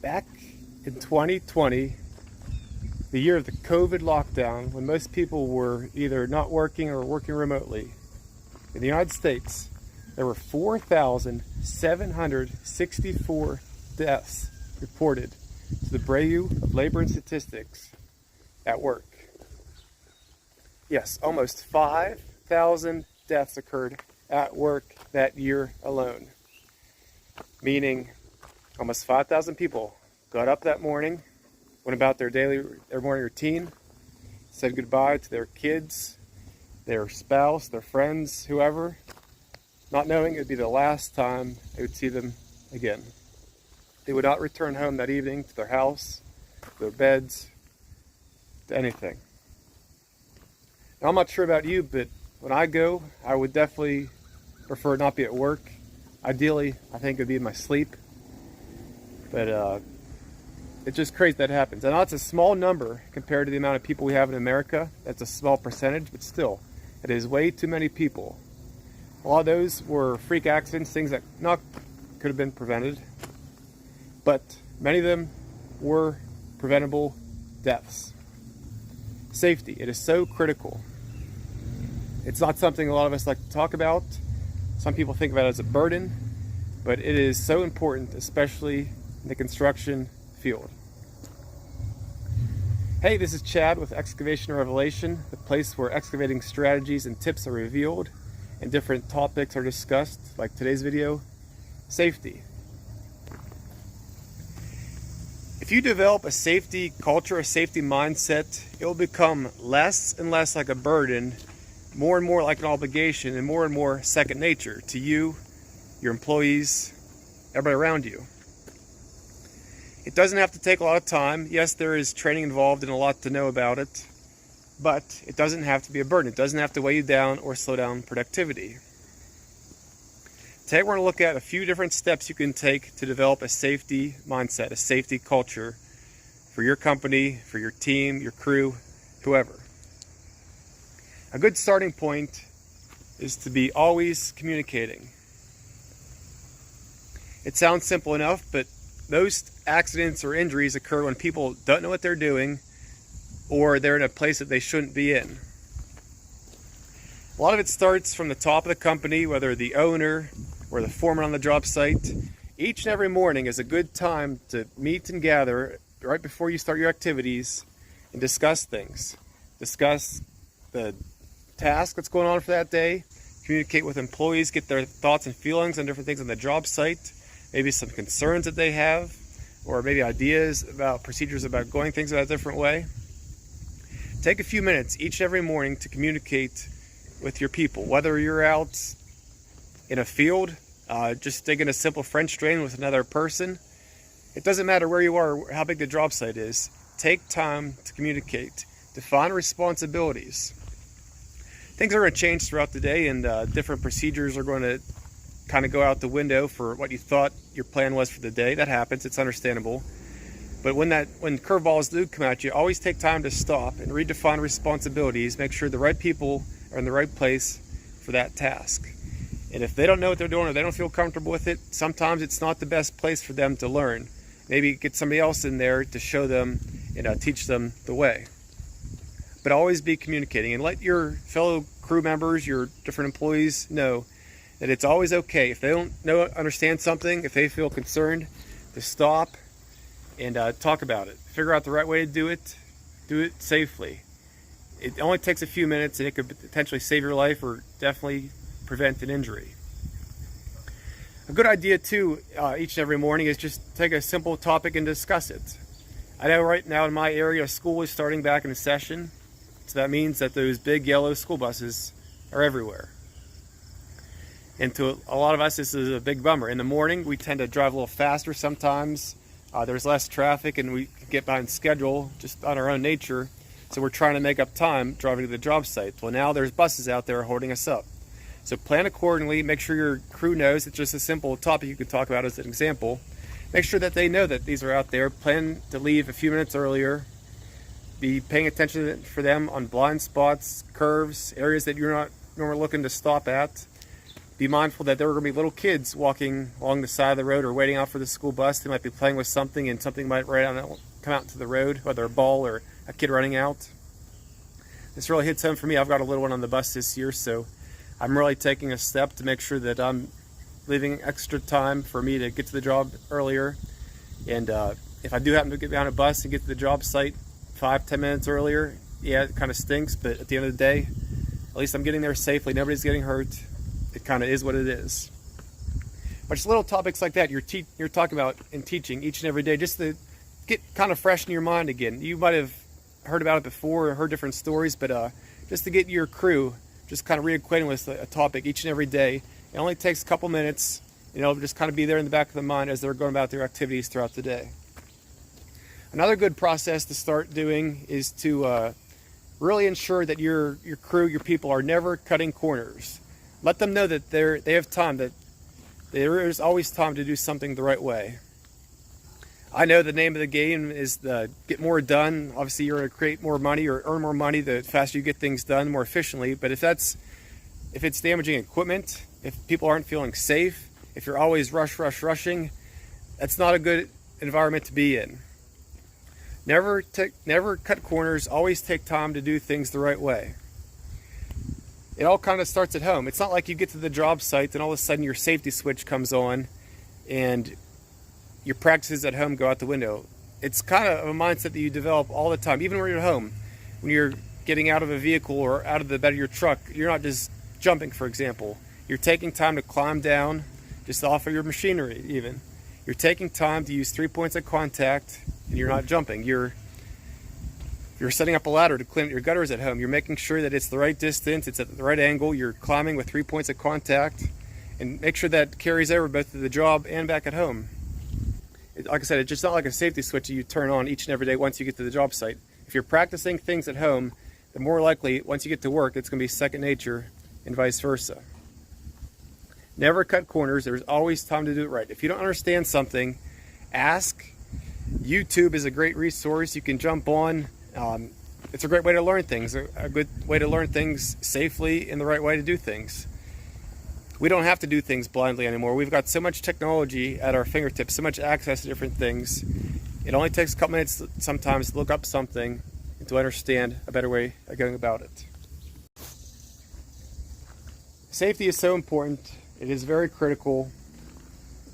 Back in 2020, the year of the COVID lockdown, when most people were either not working or working remotely, in the United States, there were 4,764 deaths reported to the Bureau of Labor and Statistics at work. Yes, almost 5,000 deaths occurred at work that year alone. Meaning almost 5,000 people got up that morning, went about their morning routine, said goodbye to their kids, their spouse, their friends, whoever, not knowing it would be the last time they would see them again. They would not return home that evening to their house, to their beds, to anything. Now, I'm not sure about you, but when I go, I would definitely prefer not be at work. Ideally, I think it would be in my sleep. But it's just crazy that happens. I know it's a small number compared to the amount of people we have in America. That's a small percentage, but still, it is way too many people. A lot of those were freak accidents, things that could have been prevented. But many of them were preventable deaths. Safety, it is so critical. It's not something a lot of us like to talk about. Some people think about it as a burden, but it is so important, especially in the construction field. Hey, this is Chad with Excavation Revelation, the place where excavating strategies and tips are revealed and different topics are discussed, like today's video, safety. If you develop a safety culture, a safety mindset, it will become less and less like a burden, more and more like an obligation, and more second nature to you, your employees, everybody around you. It doesn't have to take a lot of time. Yes, there is training involved and a lot to know about it, but it doesn't have to be a burden. It doesn't have to weigh you down or slow down productivity. Today we're going to look at a few different steps you can take to develop a safety mindset, a safety culture for your company, for your team, your crew, whoever. A good starting point is to be always communicating. It sounds simple enough, but most accidents or injuries occur when people don't know what they're doing or they're in a place that they shouldn't be in. A lot of it starts from the top of the company, whether the owner or the foreman on the job site. Each and every morning is a good time to meet and gather right before you start your activities and discuss things. Discuss the task that's going on for that day, communicate with employees, get their thoughts and feelings on different things on the job site, maybe some concerns that they have, or maybe ideas about procedures about going things in a different way. Take a few minutes each and every morning to communicate with your people, whether you're out in a field, just digging a simple French drain with another person. It doesn't matter where you are or how big the job site is. Take time to communicate. Define responsibilities. Things are going to change throughout the day, and different procedures are going to kind of go out the window for what you thought your plan was for the day. That happens, it's understandable. But when curveballs do come at you, always take time to stop and redefine responsibilities. Make sure the right people are in the right place for that task. And if they don't know what they're doing or they don't feel comfortable with it, sometimes it's not the best place for them to learn. Maybe get somebody else in there to show them and teach them the way. But always be communicating and let your fellow crew members, your different employees know that it's always okay if they don't understand something, if they feel concerned, to stop and talk about it. Figure out the right way to do it safely. It only takes a few minutes and it could potentially save your life or definitely prevent an injury. A good idea too, each and every morning, is just take a simple topic and discuss it. I know right now in my area, school is starting back in session, so that means that those big yellow school buses are everywhere. And to a lot of us, this is a big bummer. In the morning, we tend to drive a little faster sometimes. There's less traffic and we get behind schedule just on our own nature. So we're trying to make up time driving to the job site. Well, now there's buses out there holding us up. So plan accordingly. Make sure your crew knows. It's just a simple topic you could talk about as an example. Make sure that they know that these are out there. Plan to leave a few minutes earlier. Be paying attention for them on blind spots, curves, areas that you're not normally looking to stop at. Be mindful that there are going to be little kids walking along the side of the road or waiting out for the school bus. They might be playing with something and something might come out into the road, whether a ball or a kid running out. This really hits home for me. I've got a little one on the bus this year, so I'm really taking a step to make sure that I'm leaving extra time for me to get to the job earlier. And if I do happen to get behind a bus and get to the job site 5-10 minutes earlier, yeah, it kind of stinks, but at the end of the day, at least I'm getting there safely. Nobody's getting hurt. It kind of is what it is. But just little topics like that you're talking about in teaching each and every day, just to get kind of fresh in your mind again. You might have heard about it before or heard different stories, but just to get your crew just kind of reacquainted with a topic each and every day. It only takes a couple minutes, and it'll just kind of be there in the back of the mind as they're going about their activities throughout the day. Another good process to start doing is to really ensure that your crew, your people, are never cutting corners. Let them know that they have time, that there is always time to do something the right way. I know the name of the game is get more done. Obviously, you're going to create more money or earn more money the faster you get things done more efficiently. But if it's damaging equipment, if people aren't feeling safe, if you're always rushing, that's not a good environment to be in. Never cut corners. Always take time to do things the right way. It all kind of starts at home. It's not like you get to the job site and all of a sudden your safety switch comes on and your practices at home go out the window. It's kind of a mindset that you develop all the time, even when you're at home. When you're getting out of a vehicle or out of the bed of your truck, you're not just jumping, for example. You're taking time to climb down, just off of your machinery even. You're taking time to use 3 points of contact, and you're not jumping. You're setting up a ladder to clean your gutters at home. You're making sure that it's the right distance, it's at the right angle. You're climbing with 3 points of contact, and make sure that carries over both to the job and back at home. Like I said, it's just not like a safety switch that you turn on each and every day once you get to the job site. If you're practicing things at home, then more likely, once you get to work, it's going to be second nature, and vice versa. Never cut corners. There's always time to do it right. If you don't understand something, ask. YouTube is a great resource. You can jump on. It's a great way to learn things, a good way to learn things safely and the right way to do things. We don't have to do things blindly anymore. We've got so much technology at our fingertips, so much access to different things. It only takes a couple minutes sometimes to look up something and to understand a better way of going about it. Safety is so important. It is very critical,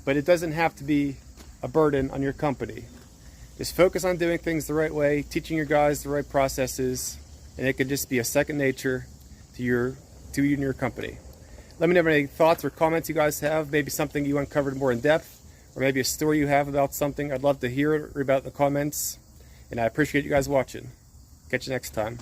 but it doesn't have to be a burden on your company. Just focus on doing things the right way, teaching your guys the right processes, and it could just be a second nature to you and your company. Let me know any thoughts or comments you guys have, maybe something you uncovered more in depth, or maybe a story you have about something. I'd love to hear it or about the comments, and I appreciate you guys watching. Catch you next time.